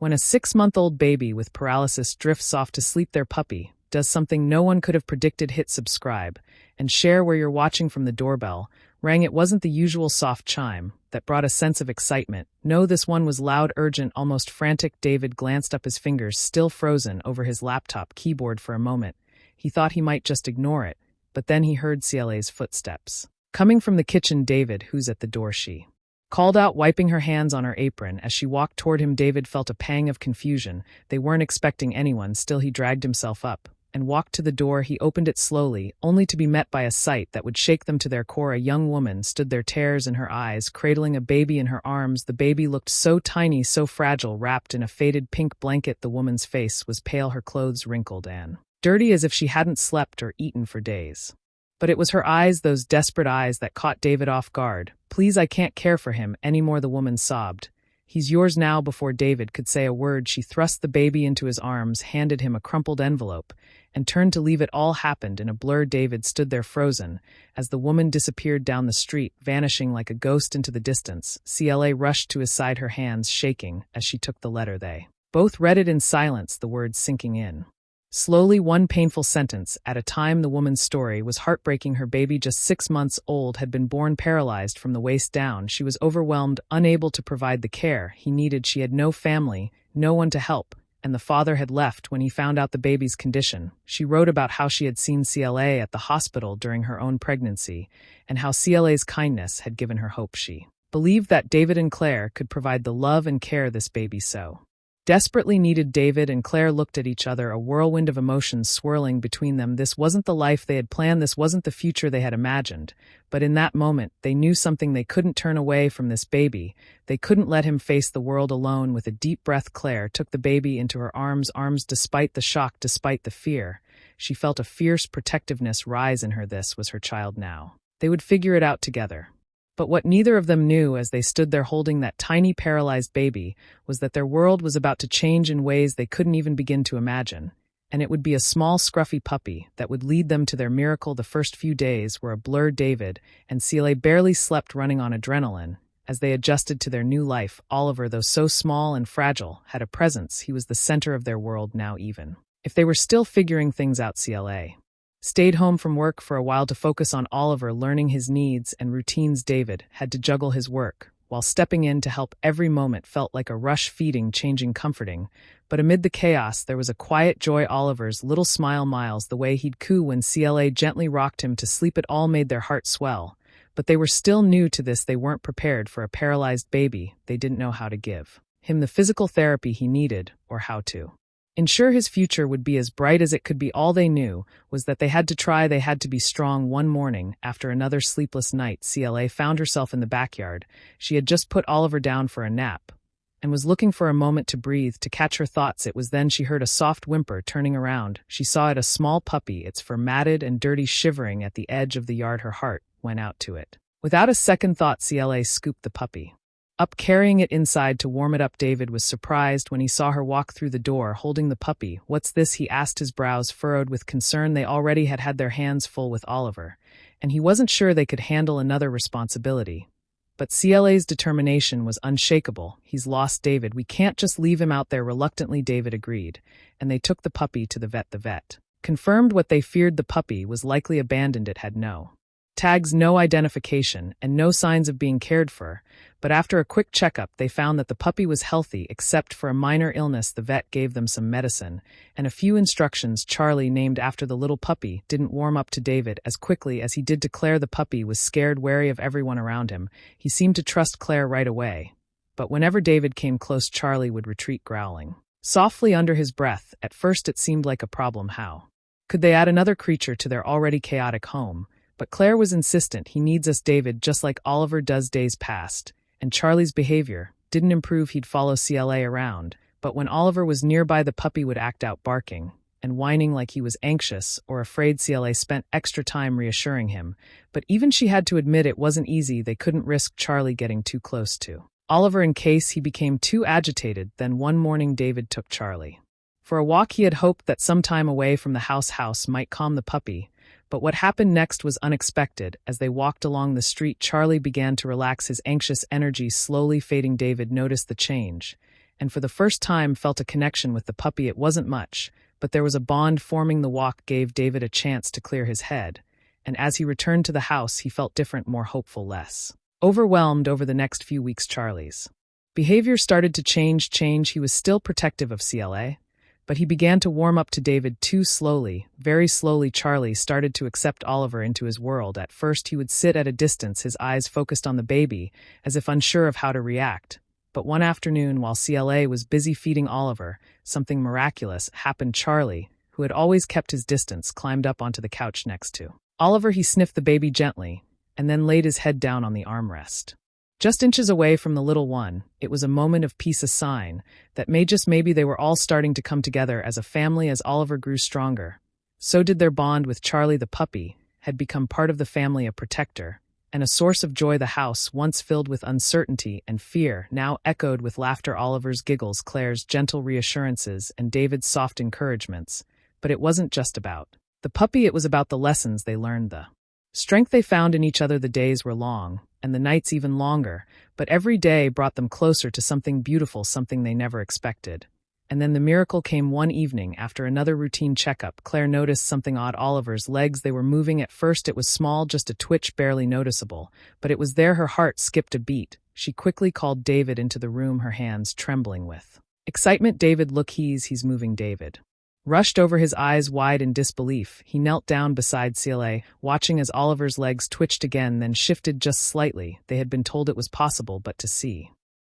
When a 6-month-old baby with paralysis drifts off to sleep, their puppy does something no one could have predicted. Hit subscribe and share where you're watching from. The doorbell rang. It wasn't the usual soft chime that brought a sense of excitement. No, this one was loud, urgent, almost frantic. David glanced up, his fingers still frozen over his laptop keyboard. For a moment, he thought he might just ignore it, but then he heard Cela's footsteps coming from the kitchen. David, who's at the door? She called out, wiping her hands on her apron. As she walked toward him, David felt a pang of confusion. They weren't expecting anyone. Still, he dragged himself up and walked to the door. He opened it slowly, only to be met by a sight that would shake them to their core. A young woman stood there, tears in her eyes, cradling a baby in her arms. The baby looked so tiny, so fragile, wrapped in a faded pink blanket. The woman's face was pale, her clothes wrinkled and dirty, as if she hadn't slept or eaten for days. But it was her eyes, those desperate eyes, that caught David off guard. "Please, I can't care for him anymore," the woman sobbed. "He's yours now." Before David could say a word, she thrust the baby into his arms, handed him a crumpled envelope, and turned to leave. It all happened in a blur. David stood there frozen as the woman disappeared down the street, vanishing like a ghost into the distance. Cela rushed to his side, her hands shaking as she took the letter. They both read it in silence, the words sinking in slowly, one painful sentence at a time. The woman's story was heartbreaking. Her baby, just 6 months old, had been born paralyzed from the waist down. She was overwhelmed, unable to provide the care he needed. She had no family, no one to help, and the father had left when he found out the baby's condition. She wrote about how she had seen Cela at the hospital during her own pregnancy, and how Cela's kindness had given her hope. She believed that David and Claire could provide the love and care this baby so desperately needed. David and Claire looked at each other, a whirlwind of emotions swirling between them. This wasn't the life they had planned, this wasn't the future they had imagined. But in that moment, they knew something. They couldn't turn away from this baby. They couldn't let him face the world alone. With a deep breath, Claire took the baby into her arms. Despite the shock, despite the fear, she felt a fierce protectiveness rise in her. This was her child now. They would figure it out together. But what neither of them knew as they stood there holding that tiny paralyzed baby was that their world was about to change in ways they couldn't even begin to imagine. And it would be a small, scruffy puppy that would lead them to their miracle. The first few days were a blur. David and Cela barely slept, running on adrenaline as they adjusted to their new life. Oliver, though so small and fragile, had a presence. He was the center of their world now. Even if they were still figuring things out, Cela stayed home from work for a while to focus on Oliver, learning his needs and routines. David had to juggle his work while stepping in to help. Every moment felt like a rush, feeding, changing, comforting. But amid the chaos, there was a quiet joy. Oliver's little smile, Miles, the way he'd coo when Cela gently rocked him to sleep, it all made their hearts swell. But they were still new to this. They weren't prepared for a paralyzed baby. They didn't know how to give him the physical therapy he needed, or how to ensure his future would be as bright as it could be. All they knew was that they had to try, they had to be strong. One morning, after another sleepless night, Cela found herself in the backyard. She had just put Oliver down for a nap and was looking for a moment to breathe, to catch her thoughts. It was then she heard a soft whimper. Turning around, she saw it, a small puppy, its fur matted and dirty, shivering at the edge of the yard. Her heart went out to it. Without a second thought, Cela scooped the puppy up, carrying it inside to warm it up. David was surprised when he saw her walk through the door, holding the puppy. "What's this?" he asked, his brows furrowed with concern. They already had their hands full with Oliver, and he wasn't sure they could handle another responsibility. But Cela's determination was unshakable. "He's lost, David. We can't just leave him out there." Reluctantly, David agreed, and they took the puppy to the vet. The vet confirmed what they feared. The puppy was likely abandoned. It had no tags, no identification, and no signs of being cared for. But after a quick checkup, they found that the puppy was healthy except for a minor illness. The vet gave them some medicine and a few instructions. Charlie, named after the little puppy, didn't warm up to David as quickly as he did to Claire. The puppy was scared, wary of everyone around him. He seemed to trust Claire right away. But whenever David came close, Charlie would retreat, growling softly under his breath. At first it seemed like a problem. How could they add another creature to their already chaotic home? But Claire was insistent. "He needs us, David, just like Oliver does." Days passed, and Charlie's behavior didn't improve. He'd follow Cela around, but when Oliver was nearby, the puppy would act out, barking and whining like he was anxious or afraid. Cela spent extra time reassuring him, but even she had to admit it wasn't easy. They couldn't risk Charlie getting too close to Oliver in case he became too agitated. Then one morning, David took Charlie for a walk. He had hoped that some time away from the house might calm the puppy. But what happened next was unexpected. As they walked along the street, Charlie began to relax, his anxious energy slowly fading. David noticed the change, and for the first time felt a connection with the puppy. It wasn't much, but there was a bond forming. The walk gave David a chance to clear his head, and as he returned to the house, he felt different, more hopeful, less overwhelmed. Over the next few weeks, Charlie's behavior started to change. He was still protective of CLA, but he began to warm up to David too slowly, very slowly. Charlie started to accept Oliver into his world. At first, he would sit at a distance, his eyes focused on the baby, as if unsure of how to react. But one afternoon, while CLA was busy feeding Oliver, something miraculous happened. Charlie, who had always kept his distance, climbed up onto the couch next to Oliver. He sniffed the baby gently, and then laid his head down on the armrest. Just inches away from the little one, it was a moment of peace, a sign that maybe they were all starting to come together as a family. As Oliver grew stronger, so did their bond with Charlie. The puppy had become part of the family, a protector, and a source of joy. The house, once filled with uncertainty and fear, now echoed with laughter, Oliver's giggles, Claire's gentle reassurances, and David's soft encouragements. But it wasn't just about the puppy, it was about the lessons they learned, the strength they found in each other. The days were long, and the nights even longer, but every day brought them closer to something beautiful, something they never expected. And then the miracle came. One evening, after another routine checkup, Claire noticed something odd. Oliver's legs, they were moving. At first it was small, just a twitch, barely noticeable, but it was there. Her heart skipped a beat. She quickly called David into the room, her hands trembling with excitement. David, look, he's moving. David rushed over, his eyes wide in disbelief. He knelt down beside CLA, watching as Oliver's legs twitched again, then shifted just slightly. They had been told it was possible, but to see